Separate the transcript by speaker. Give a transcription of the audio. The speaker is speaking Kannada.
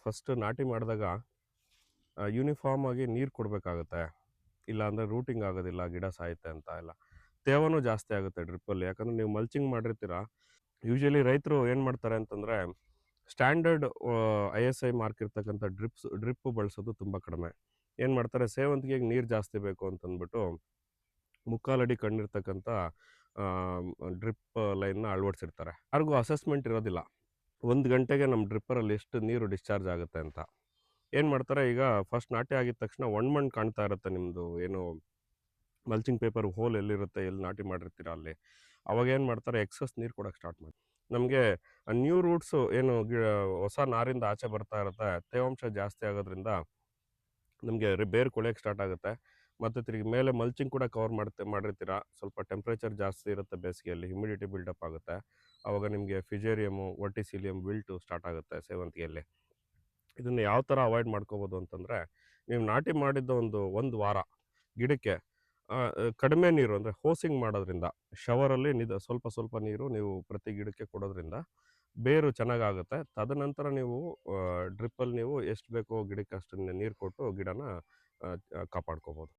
Speaker 1: ಫಸ್ಟ್ ನಾಟಿ ಮಾಡಿದಾಗ ಯೂನಿಫಾರ್ಮ್ ಆಗಿ ನೀರು ಕೊಡಬೇಕಾಗುತ್ತೆ. ಇಲ್ಲಾಂದರೆ ರೂಟಿಂಗ್ ಆಗೋದಿಲ್ಲ, ಗಿಡ ಸಾಯುತ್ತೆ ಅಂತ ಎಲ್ಲ. ತೇವನೂ ಜಾಸ್ತಿ ಆಗುತ್ತೆ ಡ್ರಿಪ್ಪಲ್ಲಿ. ಯಾಕಂದರೆ ನೀವು ಮಲ್ಚಿಂಗ್ ಮಾಡಿರ್ತೀರ. ಯೂಶಲಿ ರೈತರು ಏನು ಮಾಡ್ತಾರೆ ಅಂತಂದರೆ ಸ್ಟ್ಯಾಂಡರ್ಡ್ ISI ಮಾರ್ಕ್ ಇರ್ತಕ್ಕಂಥ ಡ್ರಿಪ್ಪು ಬಳಸೋದು ತುಂಬ ಕಡಿಮೆ. ಏನು ಮಾಡ್ತಾರೆ, ಸೇವಂತಿಗೆಗೆ ನೀರು ಜಾಸ್ತಿ ಬೇಕು ಅಂತಂದ್ಬಿಟ್ಟು ಮುಕ್ಕಾಲಡಿ ಕಣ್ಣಿರ್ತಕ್ಕಂಥ ಡ್ರಿಪ್ ಲೈನ್ನ ಅಳವಡಿಸಿರ್ತಾರೆ. ಯಾರಿಗೂ ಅಸೆಸ್ಮೆಂಟ್ ಇರೋದಿಲ್ಲ 1 ಗಂಟೆಗೆ ನಮ್ಮ ಡ್ರಿಪ್ಪರಲ್ಲಿ ಎಷ್ಟು ನೀರು ಡಿಸ್ಚಾರ್ಜ್ ಆಗುತ್ತೆ ಅಂತ. ಏನು ಮಾಡ್ತಾರೆ, ಈಗ ಫಸ್ಟ್ ನಾಟಿ ಆಗಿದ ತಕ್ಷಣ ಒಣ ಕಾಣ್ತಾ ಇರುತ್ತೆ ನಿಮ್ಮದು ಏನು ಮಲ್ಚಿಂಗ್ ಪೇಪರ್ ಹೋಲ್ ಎಲ್ಲಿರುತ್ತೆ, ಎಲ್ಲಿ ನಾಟಿ ಮಾಡಿರ್ತೀರ ಅಲ್ಲಿ. ಅವಾಗ ಏನು ಮಾಡ್ತಾರೆ, ಎಕ್ಸಸ್ ನೀರು ಕೊಡೋಕ್ಕೆ ಸ್ಟಾರ್ಟ್ ಮಾಡಿ. ನಮಗೆ ನ್ಯೂ ರೂಟ್ಸು ಏನು ಹೊಸ ನಾರಿಂದ ಆಚೆ ಬರ್ತಾ ಇರುತ್ತೆ, ತೇವಾಂಶ ಜಾಸ್ತಿ ಆಗೋದ್ರಿಂದ ನಮಗೆ ಬೇರು ಕೊಳೆಯೋಕ್ಕೆ ಸ್ಟಾರ್ಟ್ ಆಗುತ್ತೆ. ಮತ್ತು ತಿರುಗಿ ಮೇಲೆ ಮಲ್ಚಿಂಗ್ ಕೂಡ ಕವರ್ ಮಾಡಿರ್ತೀರ. ಸ್ವಲ್ಪ ಟೆಂಪ್ರೇಚರ್ ಜಾಸ್ತಿ ಇರುತ್ತೆ ಬೇಸಿಗೆಯಲ್ಲಿ, ಹ್ಯುಮಿಡಿಟಿ ಬಿಲ್ಡಪ್ ಆಗುತ್ತೆ. ಆವಾಗ ನಿಮಗೆ ಫಿಜೇರಿಯಮು, ವರ್ಟಿಸಿಲಿಯಮ್, ವಿಲ್ಟು ಸ್ಟಾರ್ಟ್ ಆಗುತ್ತೆ ಸೇವಂತಿಗೆಯಲ್ಲಿ. ಇದನ್ನು ಯಾವ ಥರ ಅವಾಯ್ಡ್ ಮಾಡ್ಕೋಬೋದು ಅಂತಂದರೆ, ನೀವು ನಾಟಿ ಮಾಡಿದ್ದ ಒಂದು ವಾರ ಗಿಡಕ್ಕೆ ಕಡಿಮೆ ನೀರು ಅಂದರೆ ಹೋಸಿಂಗ್ ಮಾಡೋದ್ರಿಂದ, ಶವರಲ್ಲಿ ಸ್ವಲ್ಪ ಸ್ವಲ್ಪ ನೀರು ನೀವು ಪ್ರತಿ ಗಿಡಕ್ಕೆ ಕೊಡೋದ್ರಿಂದ ಬೇರು ಚೆನ್ನಾಗಾಗುತ್ತೆ. ತದನಂತರ ನೀವು ಡ್ರಿಪ್ಪಲ್ಲಿ ನೀವು ಎಷ್ಟು ಬೇಕೋ ಗಿಡಕ್ಕೆ ಅಷ್ಟು ನೀರು ಕೊಟ್ಟು ಗಿಡನ ಕಾಪಾಡ್ಕೋಬೋದು.